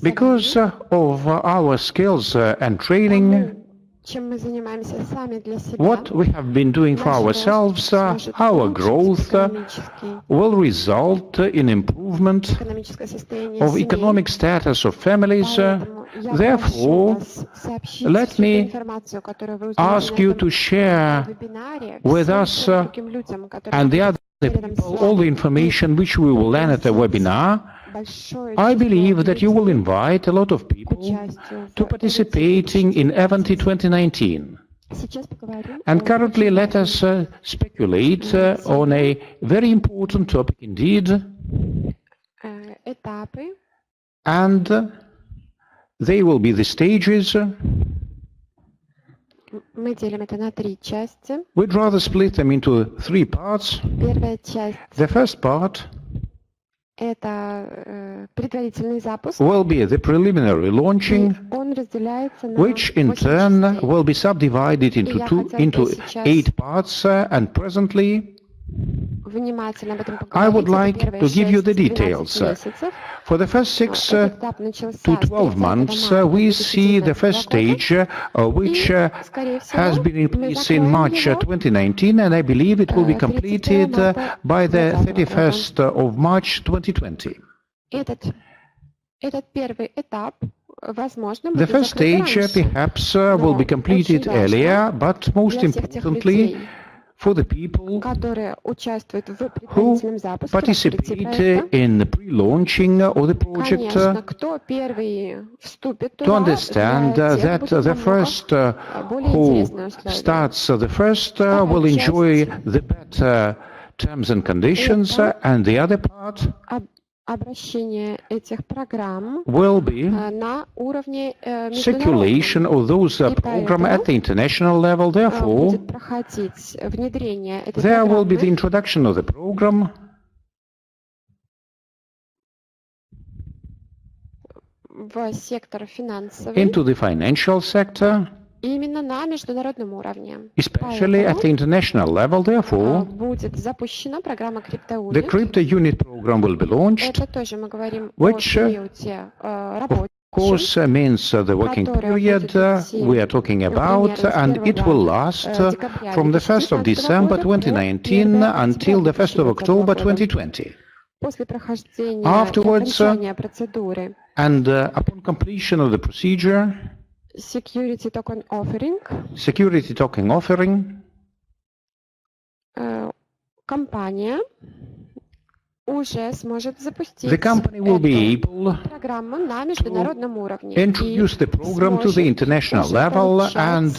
Because of our skills and training, what we have been doing for ourselves, our growth will result in improvement of economic status of families. Therefore, let me ask you to share with us and the other people all the information which we will learn at the webinar. I believe that you will invite a lot of people to participating in Event 2019. And currently let us speculate on a very important topic indeed. And they will be the stages. We'd rather split them into 3 parts. The first part will be the preliminary launching, which in turn will be subdivided into 8 parts, and presently I would like to give you the details. For the first 6 to 12 months, we see the first stage, which has been in place in March 2019, and I believe it will be completed by the 31st of March 2020. The first stage perhaps will be completed earlier, but most importantly, for the people who participate in the pre-launching of the project, to understand that the first who starts the first will enjoy the better terms and conditions, and the other part will be circulation of those programs at the international level. Therefore, there will be the introduction of the program into the financial sector, especially at the international level. Therefore, the CryptoUnit program will be launched, which of course means the working period we are talking about, and it will last from the 1st of December 2019 until the 1st of October 2020. Afterwards, and upon completion of the procedure, security token offering, the company will be able to introduce the program to the international level and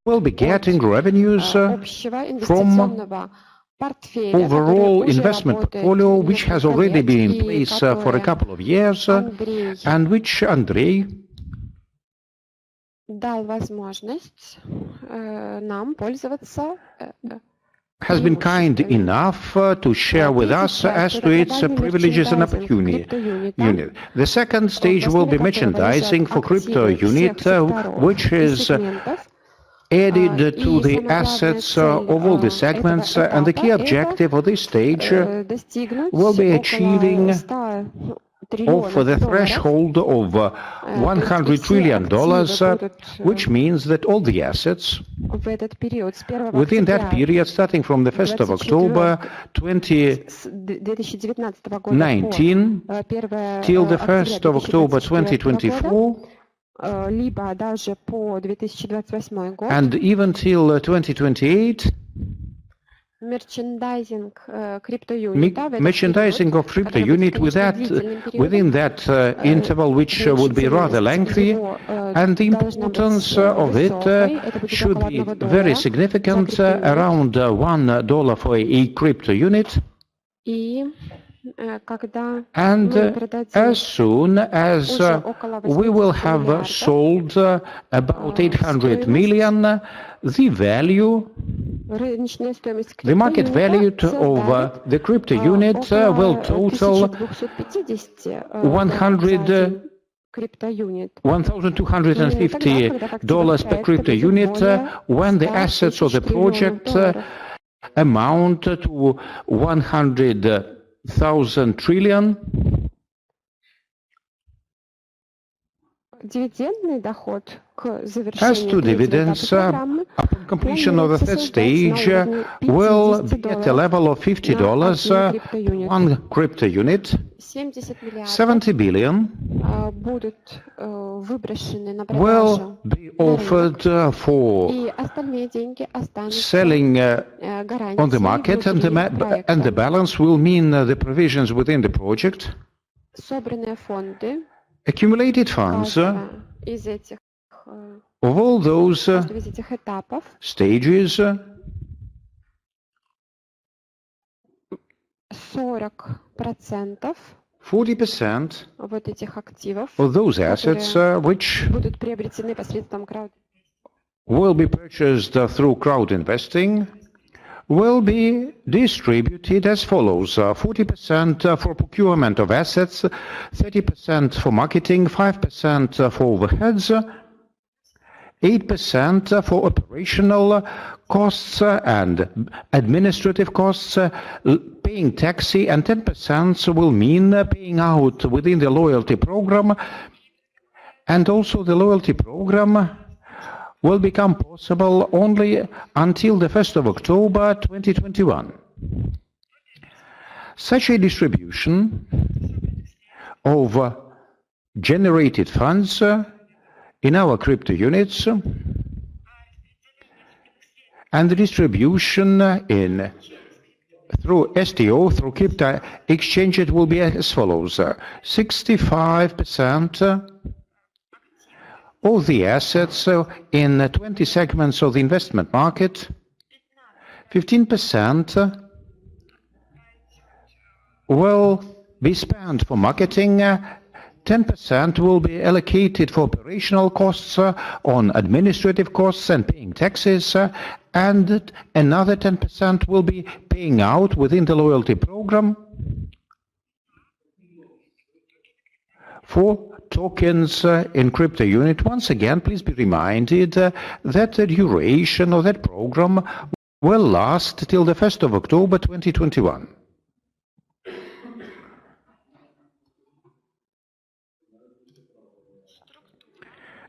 will be getting revenues from overall investment portfolio, which has already been in place for a couple of years, and which Andrei has been kind enough to share with us as to its privileges and opportunity. The second stage will be merchandising for CryptoUnit, which is added to the assets of all the segments, and the key objective of this stage will be achieving of the threshold of $100 trillion, which means that all the assets within that period, starting from the 1st of October 2019 till the 1st of October 2024, and even till 2028, merchandising of CryptoUnit within that interval, which would be rather lengthy, and the importance of it should be very significant, around $1 for a CryptoUnit. And as soon as we will have sold about 800 million, the value, the market value of the CryptoUnit will total $1,250 per CryptoUnit, when the assets of the project amount to 100,000 trillion. As to dividends, upon completion of the third stage, will be at a level of $50 one crypto unit. 70 billion will be offered for selling on the market, and the balance will mean the provisions within the project. Accumulated funds of all those stages, 40% of those assets which will be purchased through crowd investing will be distributed as follows: 40% for procurement of assets, 30% for marketing, 5% for overheads, 8% for operational costs and administrative costs, paying taxi, and 10% will mean paying out within the loyalty program. And also the loyalty program will become possible only until the 1st of October 2021. Such a distribution of generated funds in our crypto units and the distribution through STO, through crypto exchange, it will be as follows: 65% of the assets in 20 segments of the investment market, 15% will be spent for marketing, 10% will be allocated for operational costs, on administrative costs and paying taxes, and another 10% will be paying out within the loyalty program for tokens in CryptoUnit. Once again, please be reminded that the duration of that program will last till the 1st of October 2021.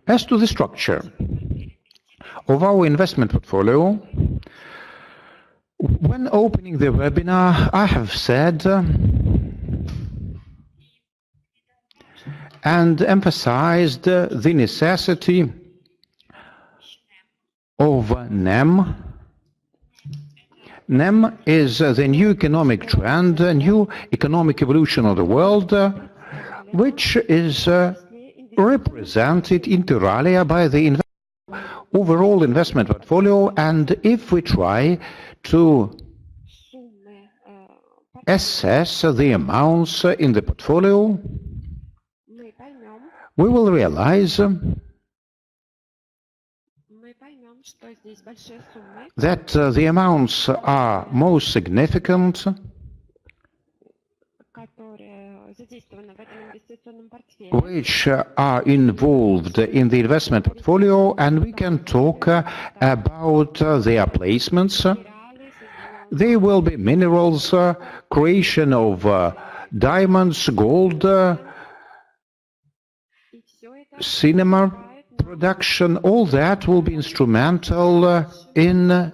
As to the structure of our investment portfolio, when opening the webinar, I have said and emphasized the necessity of NEM. NEM is the new economic trend, a new economic evolution of the world, which is represented inter alia by the overall investment portfolio. And if we try to assess the amounts in the portfolio, we will realize that the amounts are most significant which are involved in the investment portfolio, and we can talk about their placements. They will be minerals, creation of diamonds, gold, cinema production. All that will be instrumental in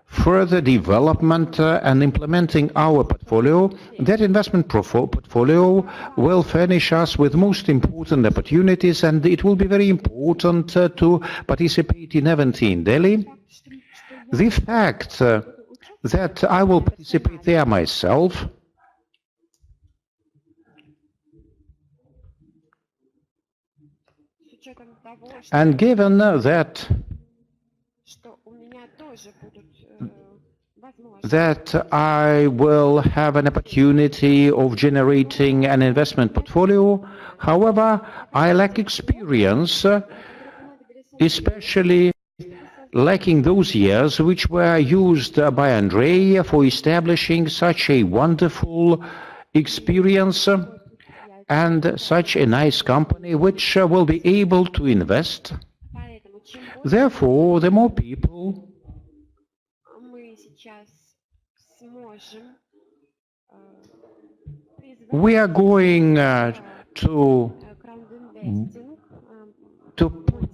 further development and implementing our portfolio. That investment portfolio will furnish us with most important opportunities, and it will be very important to participate in event in Delhi. The fact that I will participate there myself and given that I will have an opportunity of generating an investment portfolio. However, I lack experience, especially lacking those years which were used by Andrei for establishing such a wonderful experience and such a nice company which will be able to invest. Therefore, the more people we are going to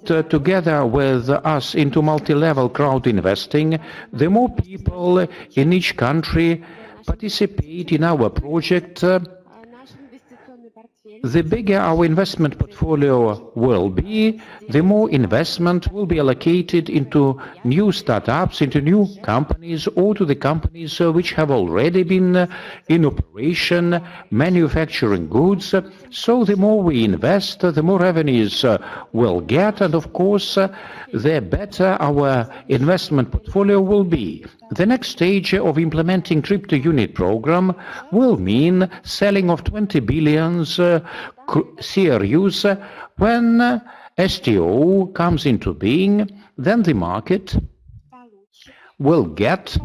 together with us into multi-level crowd investing, the more people in each country participate in our project, the bigger our investment portfolio will be, the more investment will be allocated into new startups, into new companies, or to the companies which have already been in operation, manufacturing goods. So the more we invest, the more revenues we'll get, and of course, the better our investment portfolio will be. The next stage of implementing CryptoUnit program will mean selling of 20 billions CRUs when STO comes into being. Then the market will get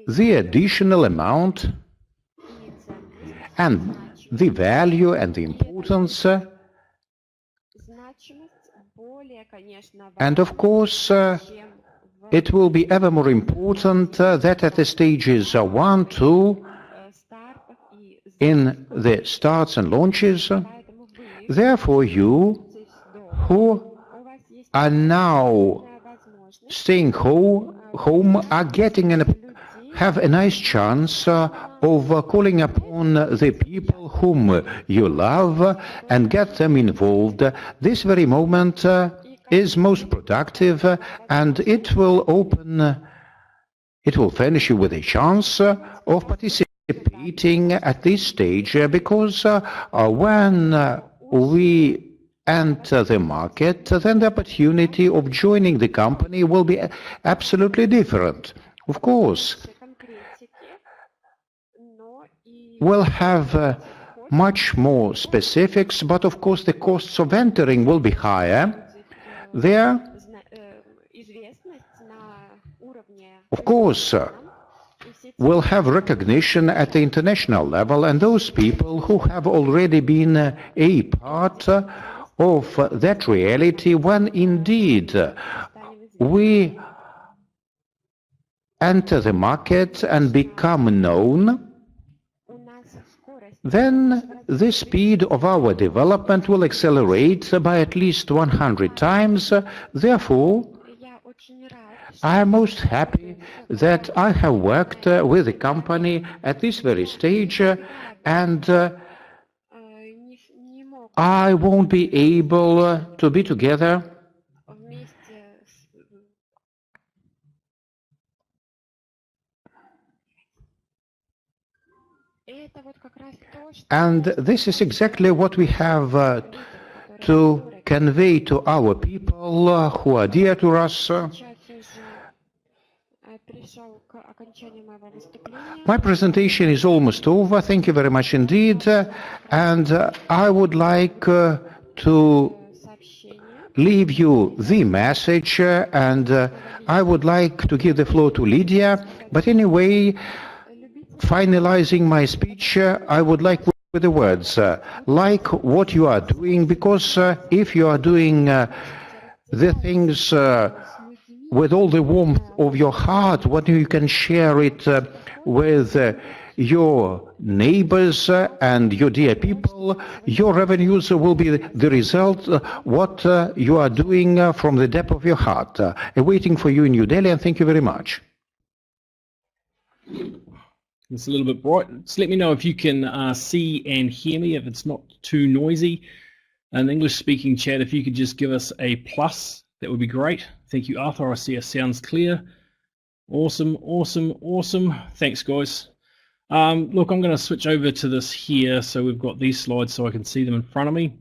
the additional amount and the value and the importance, and of course it will be ever more important that at the stages 1, 2, in the starts and launches. Therefore, you who are now staying home are getting have a nice chance of calling upon the people whom you love and get them involved. This very moment is most productive, and it will furnish you with a chance of participating at this stage, because when we enter the market, then the opportunity of joining the company will be absolutely different. Of course, we'll have much more specifics, but of course the costs of entering will be higher. There, of course, will have recognition at the international level, and those people who have already been a part of that reality, when indeed we enter the market and become known, then the speed of our development will accelerate by at least 100 times. Therefore, I am most happy that I have worked with the company at this very stage, and I won't be able to be together and this is exactly what we have to convey to our people who are dear to us. My presentation is almost over. Thank you very much indeed. And I would like to leave you the message, and I would like to give the floor to Lydia. But anyway, finalizing my speech, I would like with the words, like what you are doing, because if you are doing the things with all the warmth of your heart, when you can share it with your neighbors and your dear people, your revenues will be the result what you are doing from the depth of your heart. Waiting for you in New Delhi, and thank you very much. It's a little bit bright. Just let me know if you can see and hear me, if it's not too noisy. An English-speaking chat, if you could just give us a plus, that would be great. Thank you, Arthur. I see it sounds clear. Awesome, awesome, awesome. Thanks, guys. Look, I'm going to switch over to this here, so we've got these slides so I can see them in front of me.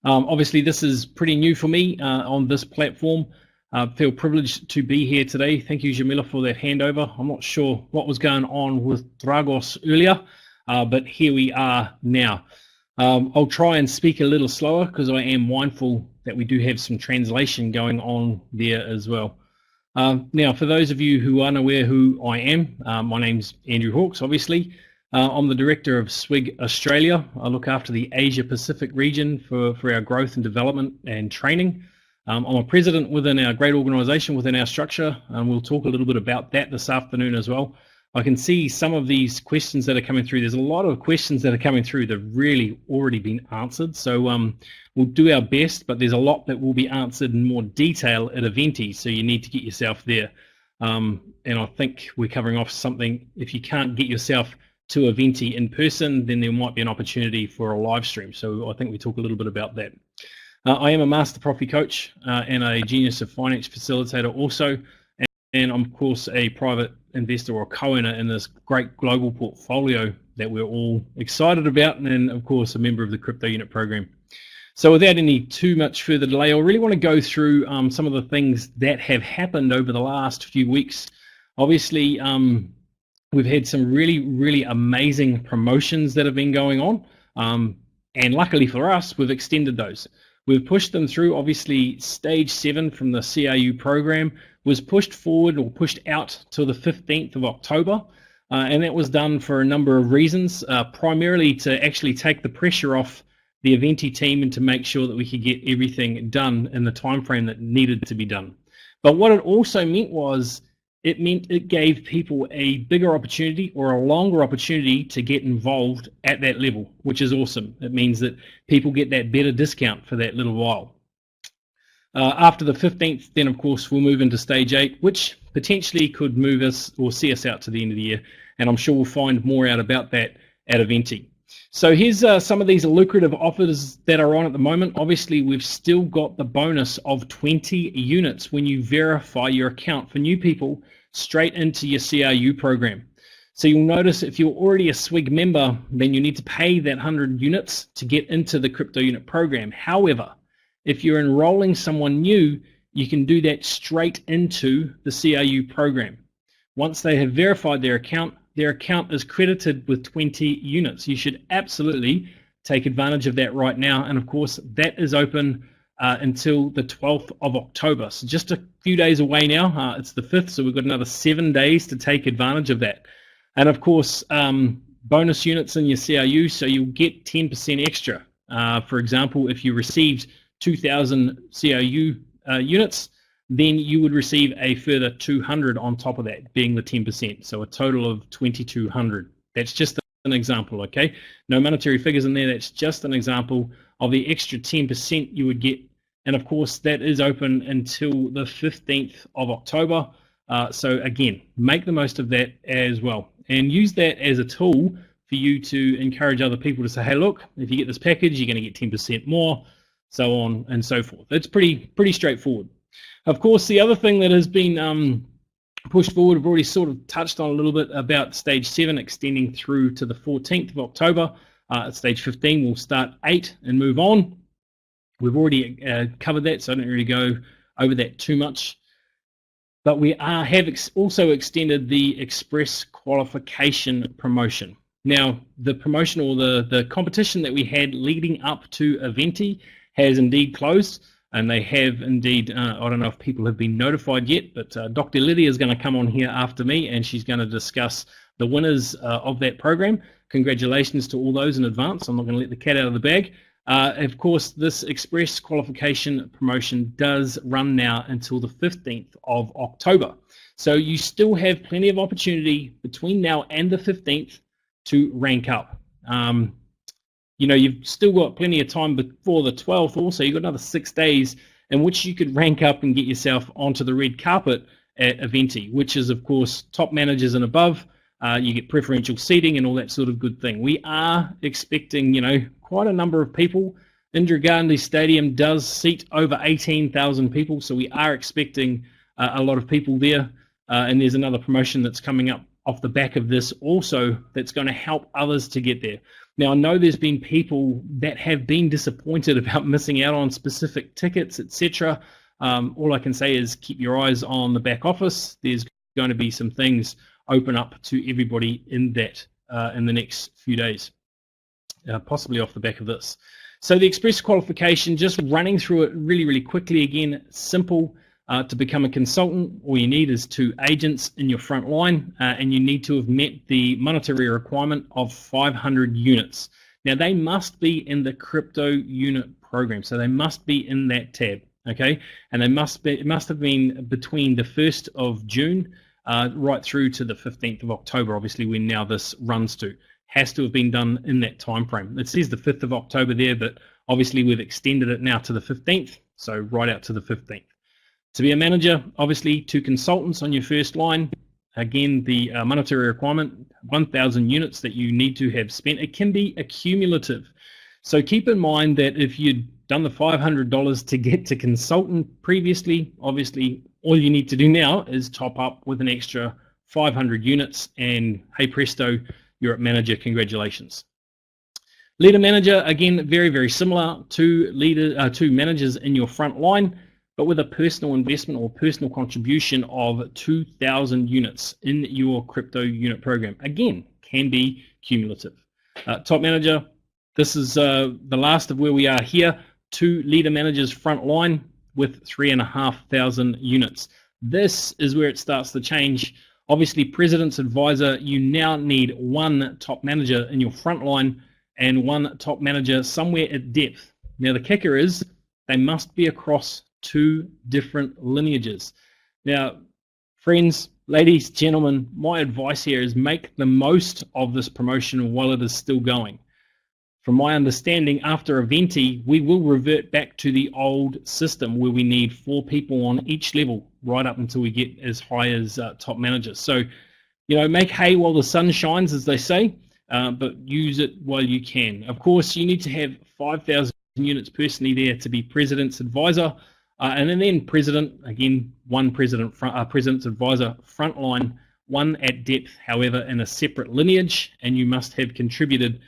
Obviously, this is pretty new for me on this platform. I feel privileged to be here today. Thank you, Jamila, for that handover. I'm not sure what was going on with Dragos earlier, but here we are now. I'll try and speak a little slower because I am mindful that we do have some translation going on there as well. Now, for those of you who are unaware who I am, my name's Andrew Hawkes, obviously. I'm the director of SWIG Australia. I look after the Asia Pacific region for our growth and development and training. I'm a president within our great organization, within our structure, and we'll talk a little bit about that this afternoon as well. I can see some of these questions that are coming through. There's a lot of questions that are coming through that have really already been answered. So we'll do our best, but there's a lot that will be answered in more detail at Eventi. So you need to get yourself there. And I think we're covering off something. If you can't get yourself to Eventi in person, then there might be an opportunity for a live stream. So I think we talk a little bit about that. I am a Master Property Coach and a Genius of Finance Facilitator also. And I'm, of course, a private investor or co-owner in this great global portfolio that we're all excited about, and of course a member of the CryptoUnit program. So without any too much further delay, I really want to go through some of the things that have happened over the last few weeks. Obviously, we've had some really amazing promotions that have been going on, and luckily for us, we've extended those. We've pushed them through. Obviously, stage 7 from the CRU program was pushed forward or pushed out till the 15th of October. And that was done for a number of reasons, primarily to actually take the pressure off the Eventi team and to make sure that we could get everything done in the time frame that needed to be done. But what it also meant was it gave people a bigger opportunity or a longer opportunity to get involved at that level, which is awesome. It means that people get that better discount for that little while. After the 15th, then of course we'll move into stage 8, which potentially could move us or see us out to the end of the year. And I'm sure we'll find more out about that at Eventi. So here's some of these lucrative offers that are on at the moment. Obviously, we've still got the bonus of 20 units when you verify your account for new people straight into your CRU program. So you'll notice if you're already a SWIG member, then you need to pay that 100 units to get into the CryptoUnit program. However, if you're enrolling someone new, you can do that straight into the CRU program. Once they have verified their account is credited with 20 units. You should absolutely take advantage of that right now. And of course, that is open until the 12th of October. So just a few days away now. It's the 5th, so we've got another 7 days to take advantage of that. And of course, bonus units in your CRU, so you'll get 10% extra. For example, if you received 2,000 CRU units, then you would receive a further 200 on top of that, being the 10%. So a total of 2,200. That's just an example, okay? No monetary figures in there. That's just an example of the extra 10% you would get. And of course, that is open until the 15th of October. So again, make the most of that as well. And use that as a tool for you to encourage other people to say, hey, look, if you get this package, you're going to get 10% more, so on and so forth. It's pretty straightforward. Of course, the other thing that has been pushed forward, we've already sort of touched on a little bit about stage 7 extending through to the 14th of October. At stage 15, we'll start 8 and move on. We've already covered that, so I don't really go over that too much. But we have also extended the express qualification promotion. Now, the promotion or the competition that we had leading up to Eventi has indeed closed. And they have indeed, I don't know if people have been notified yet, but Dr. Lydia is going to come on here after me and she's going to discuss the winners of that program. Congratulations to all those in advance. I'm not going to let the cat out of the bag. Of course, this express qualification promotion does run now until the 15th of October. So you still have plenty of opportunity between now and the 15th to rank up. You've still got plenty of time before the 12th also. You've got another 6 days in which you could rank up and get yourself onto the red carpet at Eventi, which is, of course, top managers and above. You get preferential seating and all that sort of good thing. We are expecting, quite a number of people. Indira Gandhi Stadium does seat over 18,000 people, so we are expecting a lot of people there. And there's another promotion that's coming up off the back of this also that's going to help others to get there. Now, I know there's been people that have been disappointed about missing out on specific tickets, etc. All I can say is keep your eyes on the back office. There's going to be some things open up to everybody in that in the next few days, possibly off the back of this. So the express qualification, just running through it really quickly again, simple. To become a consultant, all you need is 2 agents in your front line, and you need to have met the monetary requirement of 500 units. Now, they must be in the CryptoUnit program, so they must be in that tab, okay? And it must have been between the 1st of June right through to the 15th of October, obviously when now this runs to. Has to have been done in that time frame. It says the 5th of October there, but obviously we've extended it now to the 15th, so right out to the 15th. To be a manager, obviously 2 consultants on your first line. Again, the monetary requirement, 1,000 units that you need to have spent. It can be accumulative. So keep in mind that if you'd done the $500 to get to consultant previously, obviously all you need to do now is top up with an extra 500 units and hey presto, you're at manager. Congratulations. Leader manager, again, very, very similar to managers in your front line, but with a personal investment or personal contribution of 2,000 units in your crypto unit program. Again, can be cumulative. Top manager, this is the last of where we are here. 2 leader managers front line with 3,500 units. This is where it starts to change. Obviously, President's Advisor, you now need 1 top manager in your front line and 1 top manager somewhere at depth. Now, the kicker is they must be across 2 different lineages. Now, friends, ladies, gentlemen, my advice here is make the most of this promotion while it is still going. From my understanding, after Eventi, we will revert back to the old system where we need 4 people on each level right up until we get as high as top manager. So, make hay while the sun shines, as they say, but use it while you can. Of course, you need to have 5,000 units personally there to be President's Advisor, and then President, again, 1 President's Advisor frontline, 1 at depth, however, in a separate lineage, and you must have contributed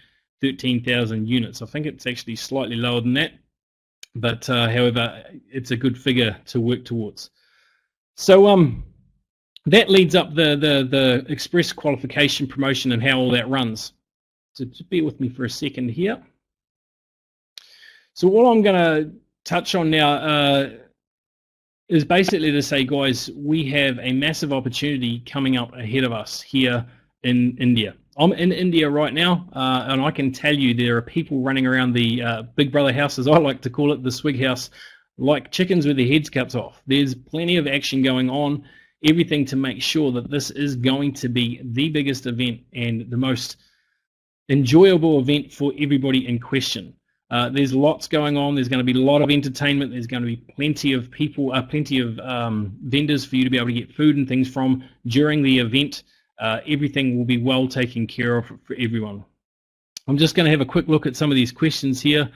13,000 units. I think it's actually slightly lower than that, but however, it's a good figure to work towards. So that leads up the express qualification promotion and how all that runs. So just bear with me for a second here. So all I'm going to touch on now is basically to say, guys, we have a massive opportunity coming up ahead of us here in India. I'm in India right now, and I can tell you there are people running around the Big Brother house, as I like to call it, the swig house, like chickens with their heads cut off. There's plenty of action going on, everything to make sure that this is going to be the biggest event and the most enjoyable event for everybody in question. There's lots going on. There's going to be a lot of entertainment. There's going to be plenty of people, plenty of vendors for you to be able to get food and things from during the event. Everything will be well taken care of for everyone. I'm just going to have a quick look at some of these questions here.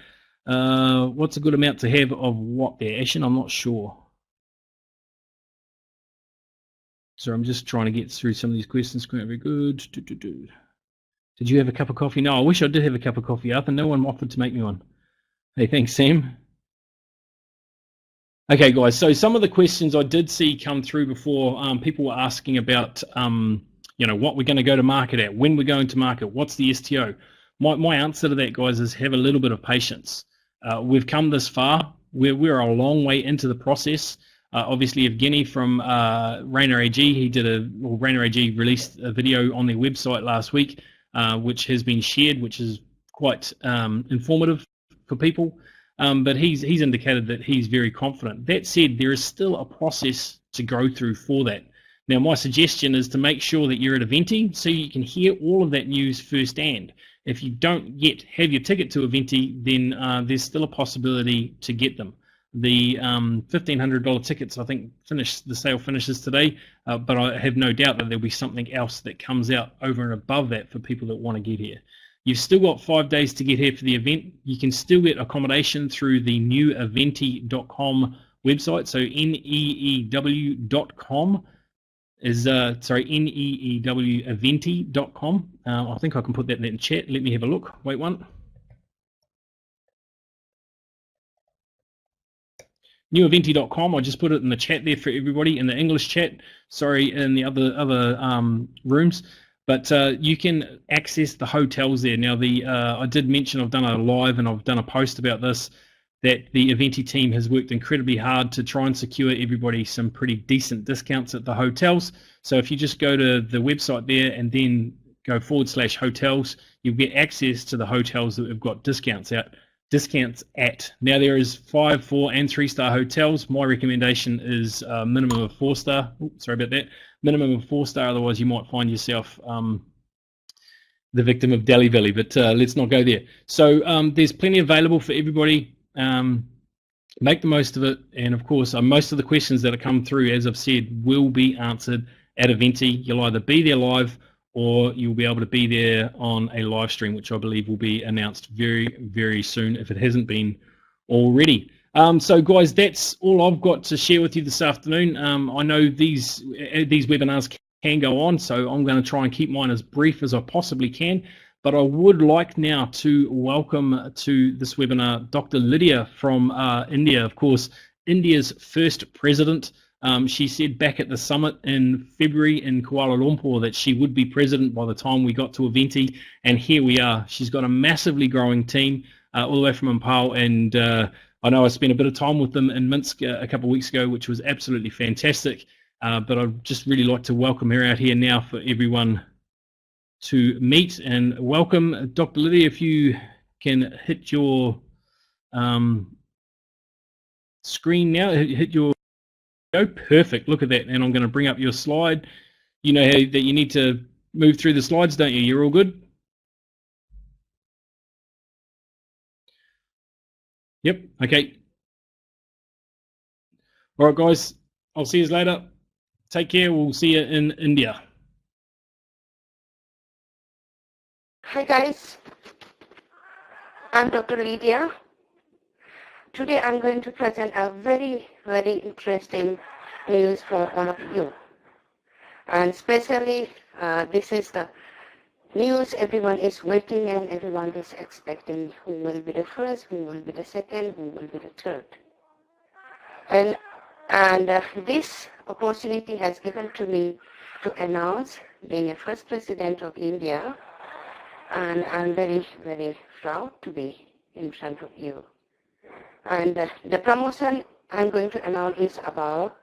What's a good amount to have of what there, Ashen? I'm not sure. So I'm just trying to get through some of these questions. Very good. Did you have a cup of coffee? No, I wish I did have a cup of coffee, Arthur. No one offered to make me one. Hey, thanks, Sam. Okay, guys. So some of the questions I did see come through before, people were asking about what we're going to go to market at, when we're going to market, what's the STO. My answer to that, guys, is have a little bit of patience. We've come this far. We're a long way into the process. Obviously, Evgeny from Rainer AG, Rainer AG released a video on their website last week, which has been shared, which is quite informative for people. But he's indicated that he's very confident. That said, there is still a process to go through for that. Now, my suggestion is to make sure that you're at Eventi so you can hear all of that news firsthand. If you don't yet have your ticket to Eventi, then there's still a possibility to get them. The $1,500 tickets, I think, the sale finishes today, but I have no doubt that there'll be something else that comes out over and above that for people that want to get here. You've still got 5 days to get here for the event. You can still get accommodation through the new Eventi.com website. So neew.com is neeweventi.com. I think I can put that in chat. Let me have a look. Wait one. Neweventi.com. I just put it in the chat there for everybody in the English chat. Sorry, in the other rooms. But you can access the hotels there. Now, I did mention I've done a live and I've done a post about this, that the Eventi team has worked incredibly hard to try and secure everybody some pretty decent discounts at the hotels. So if you just go to the website there and then go /hotels, you'll get access to the hotels that we've got discounts at. Now, there is 5, 4, and 3-star hotels. My recommendation is a minimum of 4-star. Sorry about that. minimum of 4-star, otherwise you might find yourself the victim of Delhi Valley, but let's not go there. So there's plenty available for everybody. Make the most of it, and of course most of the questions that have come through, as I've said, will be answered at Eventi. You'll either be there live or you'll be able to be there on a live stream, which I believe will be announced very, very soon if it hasn't been already. So guys, that's all I've got to share with you this afternoon. I know these webinars can go on, so I'm going to try and keep mine as brief as I possibly can. But I would like now to welcome to this webinar Dr. Lydia from India, of course, India's first president. She said back at the summit in February in Kuala Lumpur that she would be president by the time we got to Eventi, and here we are. She's got a massively growing team all the way from Impal, and I know I spent a bit of time with them in Minsk a couple of weeks ago, which was absolutely fantastic. But I'd just really like to welcome her out here now for everyone to meet, and welcome Dr. Lydia. If you can hit your screen now, hit your perfect. Look at that, and I'm going to bring up your slide. You know how that you need to move through the slides, don't you? You're all good? Yep. Okay. All right, guys. I'll see you later. Take care. We'll see you in India. Hi guys, I'm Dr. Lydia. Today I'm going to present a very, very interesting news for all of you. And especially this is the news everyone is waiting and everyone is expecting. Who will be the first, who will be the second, who will be the third. And this opportunity has given to me to announce being a first president of India. And I'm very, very proud to be in front of you. And the promotion I'm going to announce is about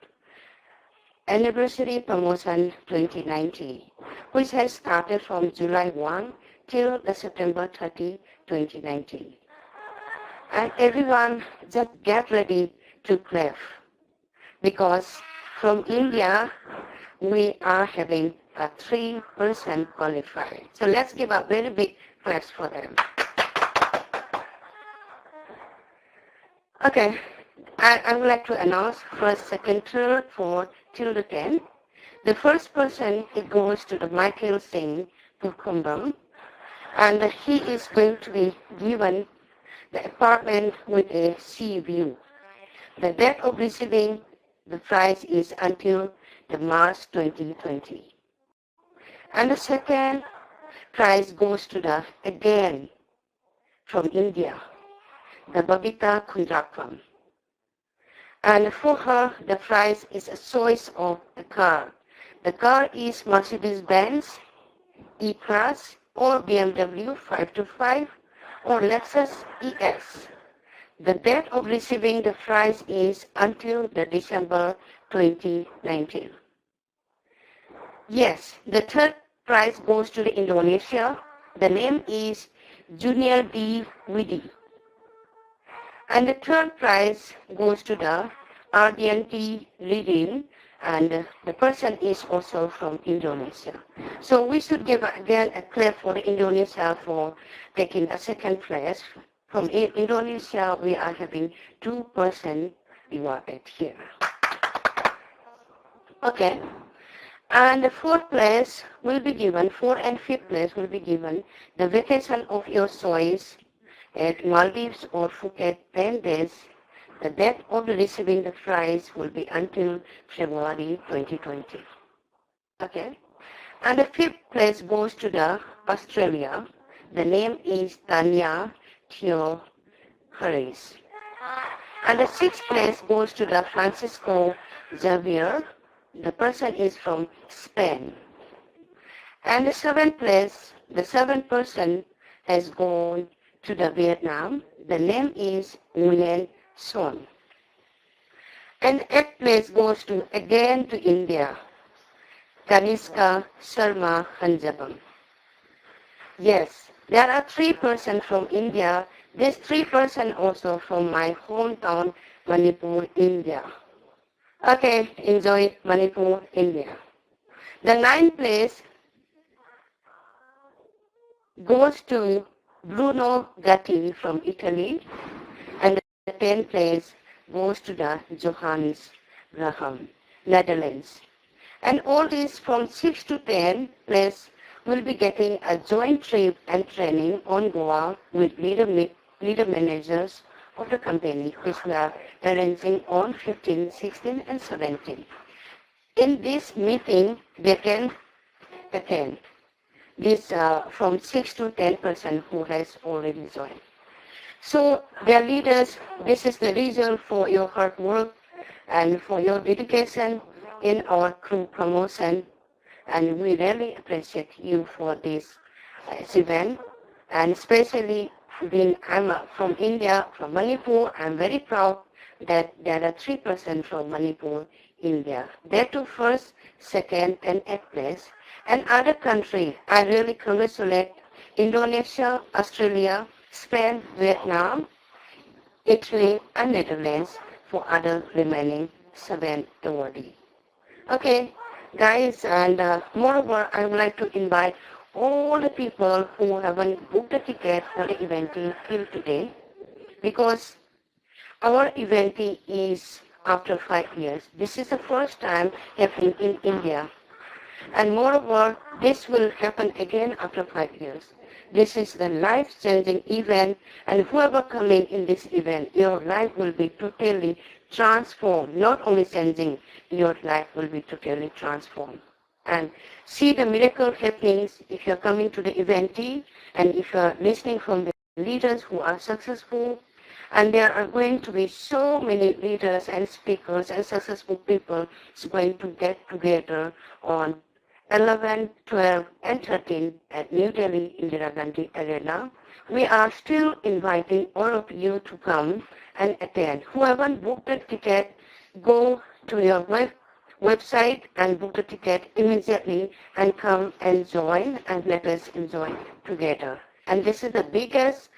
Anniversary Promotion 2090, which has started from July 1 till the September 30, 2019. And everyone just get ready to clap, because from India we are having a 3% qualified. So let's give a very big claps for them. Okay, I would like to announce first, second, third, fourth, till the 10th. The first person, it goes to the Michael Singh Kukumbam, and he is going to be given the apartment with a sea view. The date of receiving the prize is until the March 2020. And the second prize goes to the, again, from India, the Babita Kundrakam. And for her, the prize is a choice of a car. The car is Mercedes-Benz E-Class or BMW 525 or Lexus ES. The date of receiving the prize is until the December 2019. Yes, the third prize goes to Indonesia. The name is Junior D. Widi. And the third prize goes to the RDNT Lidin, and the person is also from Indonesia. So we should give again a clap for Indonesia for taking a second place. From Indonesia, we are having 2% rewarded here. Okay. And the fourth place will be given, fourth and fifth place will be given the vacation of your choice at Maldives or Phuket 10 days. The date of receiving the prize will be until February 2020. Okay. And the fifth place goes to the Australia. The name is Tanya Theo Harris. And the sixth place goes to the Francisco Xavier. The person is from Spain. And the seventh place, the seventh person has gone to the Vietnam. The name is Nguyen Son. And the eighth place goes to again to India. Kanishka Sharma Hanjabam. Yes, there are 3 persons from India. There's 3 persons also from my hometown, Manipur, India. Okay, enjoy Manipur, India. The 9th place goes to Bruno Gatti from Italy, and the 10th place goes to the Johannes Graham, Netherlands. And all these from 6 to 10 place will be getting a joint trip and training on Goa with leader managers of the company, which we are arranging on 15, 16, and 17. In this meeting, they can attend. This from 6 to 10% who has already joined. So, dear leaders, this is the result for your hard work and for your dedication in our crew promotion, and we really appreciate you for this event, and especially being I'm from India, from Manipur. I'm very proud that there are 3% from Manipur, India. They're to first, second, and 8th place. And other countries, I really congratulate Indonesia, Australia, Spain, Vietnam, Italy, and Netherlands for other remaining 7 awardees. Okay, guys, and moreover, I would like to invite all the people who haven't booked a ticket for the event till today, because our event is after 5 years. This is the first time happening in India. And moreover, this will happen again after 5 years. This is the life-changing event, and whoever coming in this event, your life will be totally transformed. Not only changing, your life will be totally transformed. And see the miracle happenings if you're coming to the event, and if you're listening from the leaders who are successful. And there are going to be so many leaders and speakers and successful people who are going to get together on 11, 12, and 13 at New Delhi Indira Gandhi Arena. We are still inviting all of you to come and attend. Who haven't booked a ticket, go to your website and book the ticket immediately and come and join, and let us enjoy together. And this is the biggest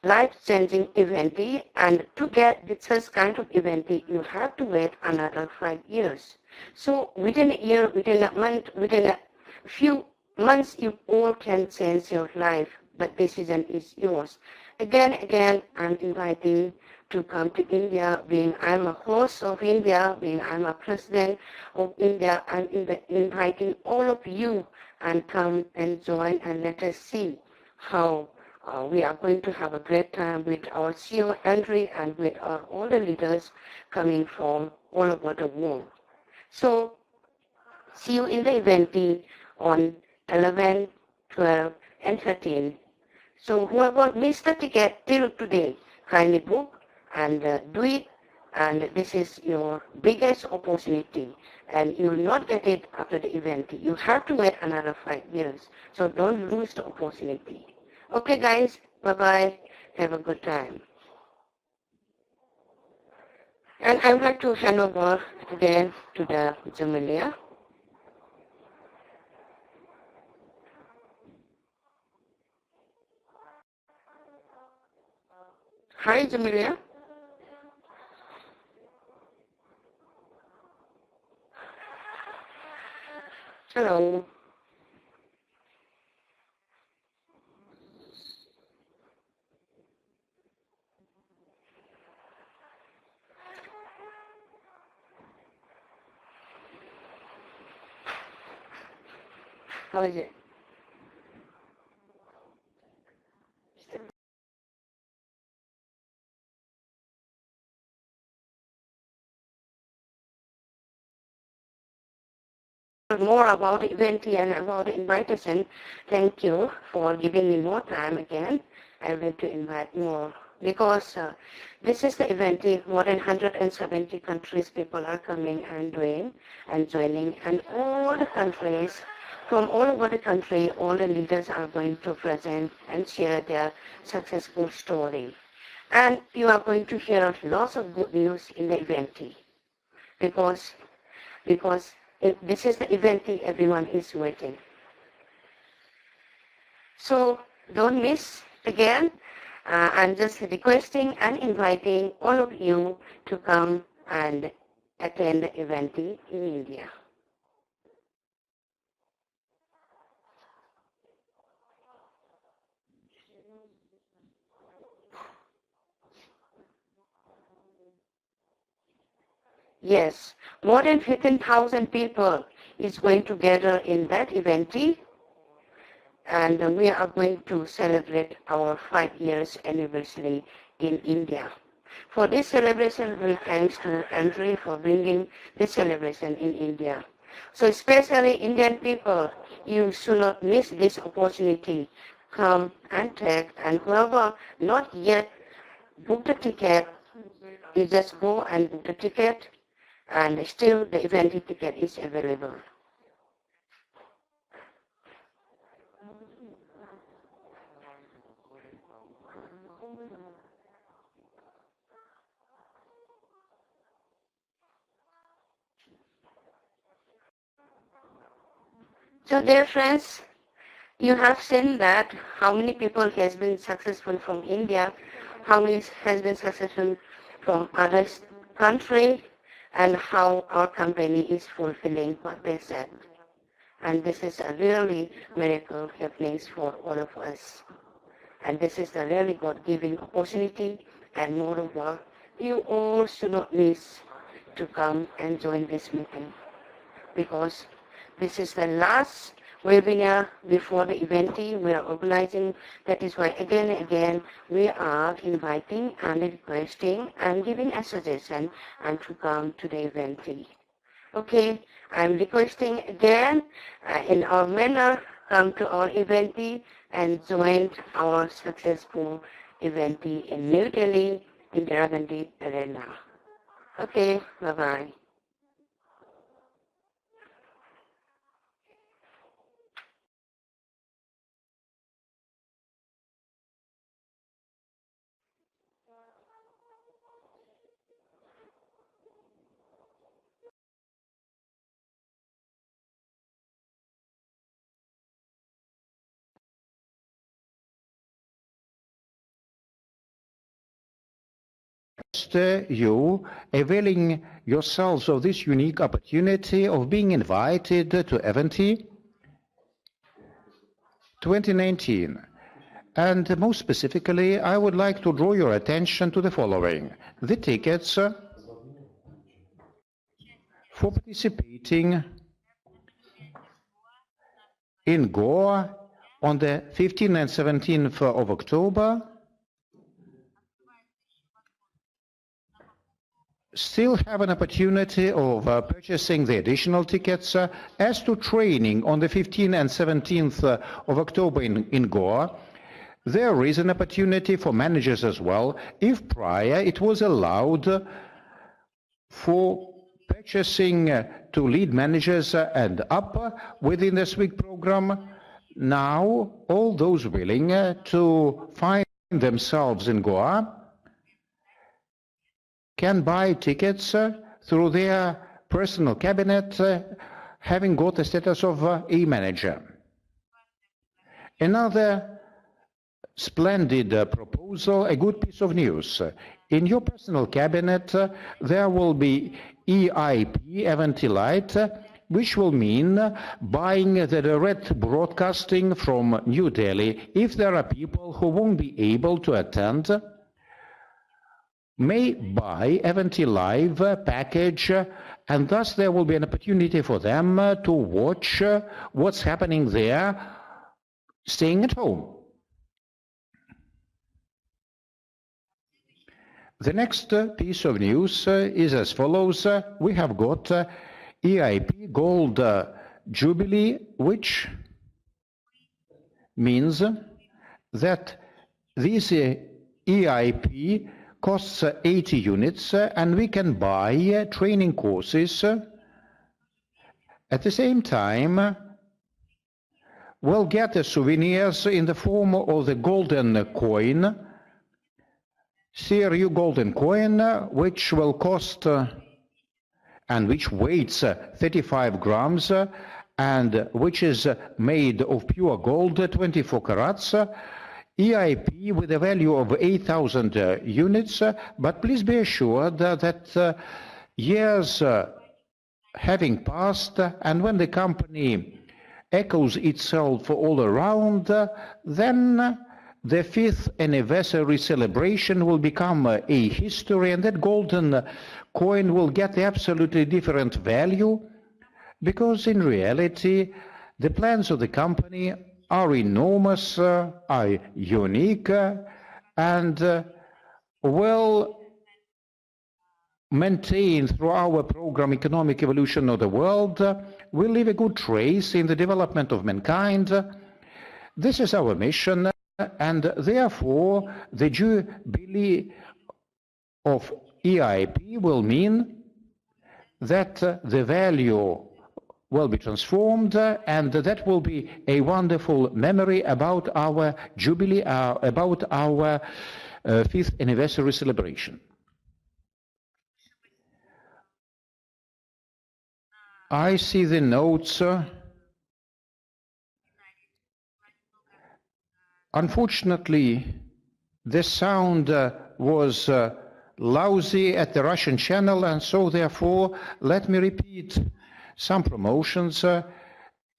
life-changing event, and to get such kind of event, you have to wait another 5 years. So within a year, within a month, within a few months, you all can change your life, but decision is yours. Again, I'm inviting to come to India, being I'm a host of India, being I'm a president of India. I'm inviting all of you and come and join, and let us see how we are going to have a great time with our CEO Andre and with all the leaders coming from all over the world. So see you in the event on 11, 12, and 13. So whoever missed the ticket till today, kindly book and do it. And this is your biggest opportunity, and you will not get it after the event. You have to wait another 5 years. So don't lose the opportunity. Okay, guys, bye-bye. Have a good time. And I would like to hand over again to the Jamelia. Hi, Jamelia. Hello. How is it? More about the event and about the invitation. Thank you for giving me more time again. I want to invite more because this is the event. More than 170 countries people are coming and doing and joining, and all the countries from all over the country, all the leaders are going to present and share their successful story. And you are going to hear lots of good news in the event because this is the event everyone is waiting. So don't miss again. I'm just requesting and inviting all of you to come and attend the event in India. Yes, more than 15,000 people is going to gather in that event, and we are going to celebrate our 5 years anniversary in India. For this celebration, we thanks to Andrew for bringing this celebration in India. So especially Indian people, you should not miss this opportunity. Come and take, and whoever not yet booked the ticket, you just go and book the ticket, and still the event ticket is available. So dear friends, you have seen that how many people has been successful from India, how many has been successful from other country, and how our company is fulfilling what they said. And this is a really miracle happening for all of us. And this is a really God-given opportunity, and moreover, you all should not miss to come and join this meeting, because this is the last webinar before the event we are organizing. That is why again and again we are inviting and requesting and giving a suggestion and to come to the event. Okay, I'm requesting again in our manner, come to our event and join our successful event in New Delhi, Indira Gandhi Arena. Okay, bye-bye. You availing yourselves of this unique opportunity of being invited to event 2019. And most specifically, I would like to draw your attention to the following. The tickets for participating in Goa on the 15th and 17th of October still have an opportunity of purchasing the additional tickets. As to training on the 15th and 17th of October in Goa, there is an opportunity for managers as well. If prior it was allowed for purchasing to lead managers and up within this week program, now all those willing to find themselves in Goa can buy tickets through their personal cabinet, having got the status of a manager. Another splendid proposal, a good piece of news. In your personal cabinet, there will be EIP event Lite, which will mean buying the direct broadcasting from New Delhi. If there are people who won't be able to attend, may buy event Live package, and thus there will be an opportunity for them to watch what's happening there, staying at home. The next piece of news is as follows. We have got EIP Gold Jubilee, which means that this EIP costs 80 units and we can buy training courses. At the same time, we'll get the souvenirs in the form of the golden coin, CRU golden coin, which will cost and which weighs 35 grams and which is made of pure gold, 24 carats. EIP with a value of 8,000 units, but please be assured that years having passed, and when the company echoes itself all around, then the 5th anniversary celebration will become a history, and that golden coin will get absolutely different value, because in reality the plans of the company are enormous, are unique, and well maintained through our program Economic Evolution of the World, will leave a good trace in the development of mankind. This is our mission, and therefore the Jubilee of EIP will mean that the value will be transformed, and that will be a wonderful memory about our Jubilee, about our 5th anniversary celebration. I see the notes. Unfortunately, the sound was lousy at the Russian channel, and so therefore let me repeat some promotions,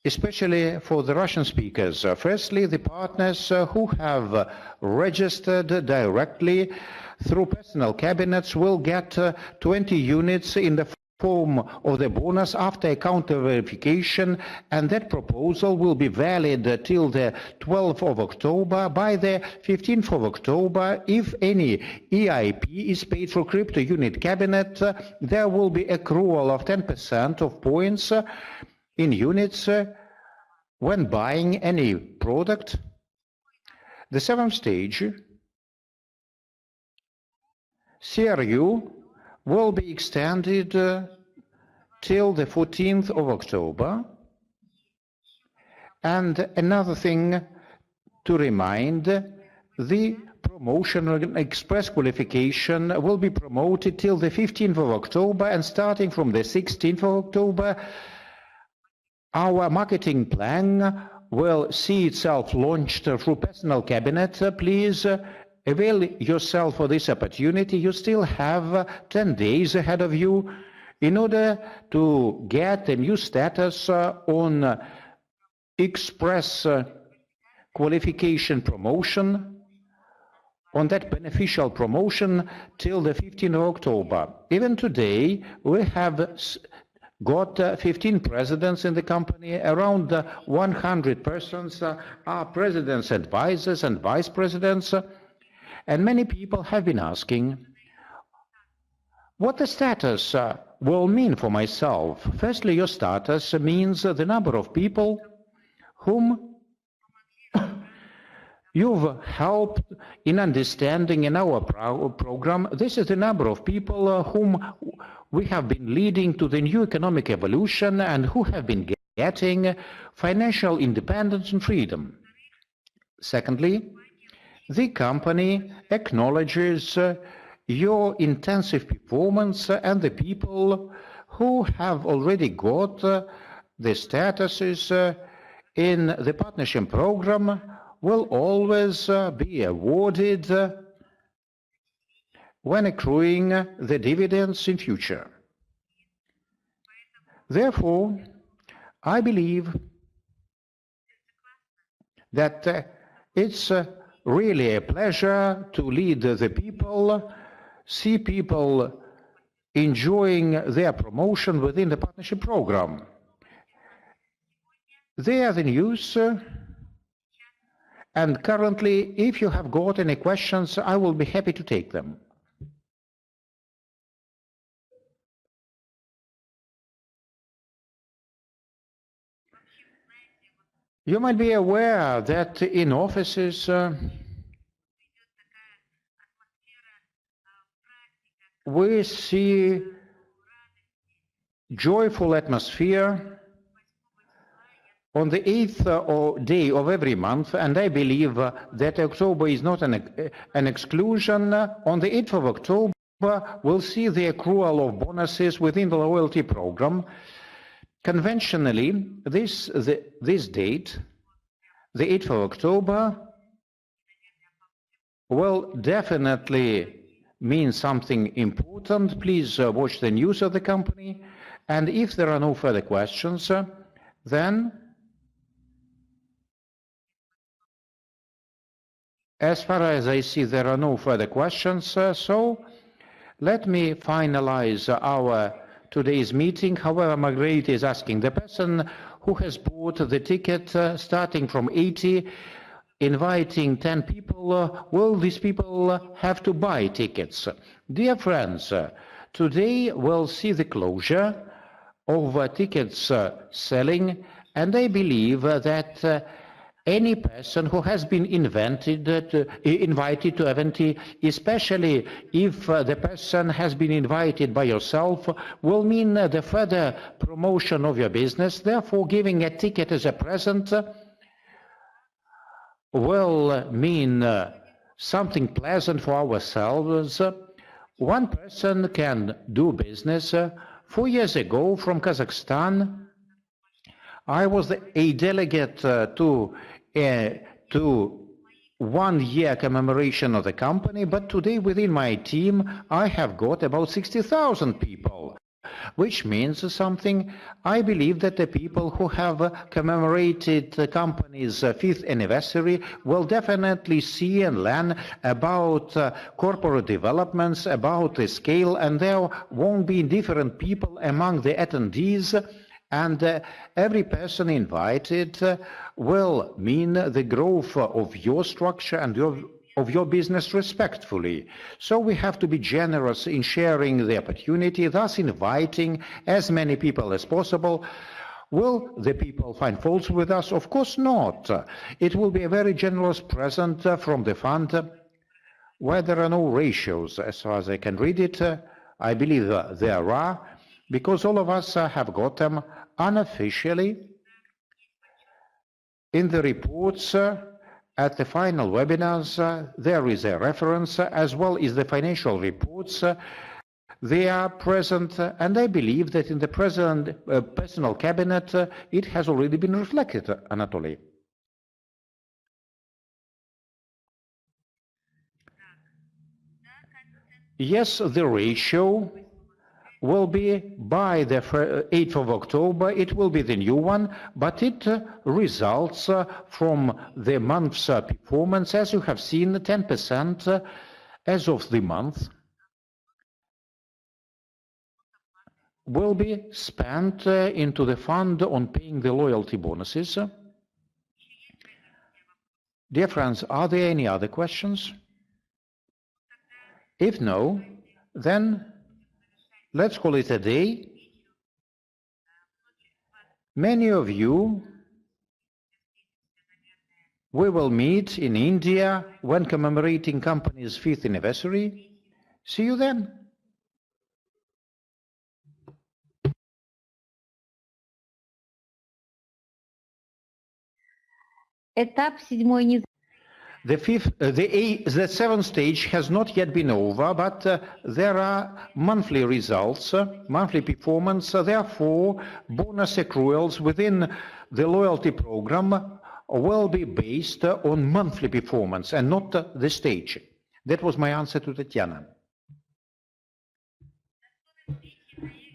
especially for the Russian speakers. Firstly, the partners who have registered directly through personal cabinets will get 20 units in the form of the bonus after account verification, and that proposal will be valid till the 12th of October. By the 15th of October, if any EIP is paid for CryptoUnit cabinet, there will be accrual of 10% of points in units when buying any product. The 7th stage, CRU, will be extended till the 14th of October. And another thing to remind, the promotion express qualification will be promoted till the 15th of October, and starting from the 16th of October, our marketing plan will see itself launched through personal cabinet. Please avail yourself for this opportunity. You still have 10 days ahead of you in order to get a new status on express qualification promotion, on that beneficial promotion till the 15th of October. Even today, we have got 15 presidents in the company. Around 100 persons are presidents, advisors, and vice presidents. And many people have been asking what the status will mean for myself. Firstly, your status means the number of people whom you've helped in understanding in our program. This is the number of people whom we have been leading to the new economic evolution and who have been getting financial independence and freedom. Secondly, the company acknowledges your intensive performance, and the people who have already got the statuses in the partnership program will always be awarded when accruing the dividends in future. Therefore, I believe that it's really a pleasure to lead the people, see people enjoying their promotion within the partnership program. They are the news, and currently, if you have got any questions, I will be happy to take them. You might be aware that in offices we see joyful atmosphere on the 8th day of every month, and I believe that October is not an exclusion. On the 8th of October, we'll see the accrual of bonuses within the loyalty program. Conventionally, this date, the 8th of October, will definitely mean something important. Please watch the news of the company, and if there are no further questions, then As far as I see, there are no further questions, so let me finalize our today's meeting. However, Margrethe is asking, the person who has bought the ticket starting from 80, inviting 10 people, will these people have to buy tickets? Dear friends, today we'll see the closure of tickets selling, and I believe that any person who has been invited to event, especially if the person has been invited by yourself, will mean the further promotion of your business. Therefore, giving a ticket as a present will mean something pleasant for ourselves. One person can do business. 4 years ago from Kazakhstan, I was a delegate to 1 year commemoration of the company, but today within my team I have got about 60,000 people, which means something. I believe that the people who have commemorated the company's 5th anniversary will definitely see and learn about corporate developments, about the scale, and there won't be different people among the attendees. And every person invited will mean the growth of your structure and of your business respectfully. So we have to be generous in sharing the opportunity, thus inviting as many people as possible. Will the people find faults with us? Of course not. It will be a very generous present from the fund where there are no ratios. As far as I can read it, I believe there are, because all of us have got them unofficially in the reports. At the final webinars, there is a reference, as well as the financial reports. They are present, and I believe that in the present personal cabinet, it has already been reflected, Anatoly. Yes, the ratio will be by the 8th of October. It will be the new one, but it results from the month's performance. As you have seen, 10% as of the month will be spent into the fund on paying the loyalty bonuses. Dear friends, are there any other questions? If no, then let's call it a day. Many of you, we will meet in India when commemorating company's 5th anniversary. See you then. Этап 7 The 7th stage has not yet been over, but there are monthly results, monthly performance. Therefore, bonus accruals within the loyalty program will be based on monthly performance and not the stage. That was my answer to Tatiana.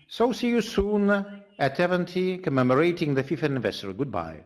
So see you soon at 70, commemorating the 5th anniversary. Goodbye.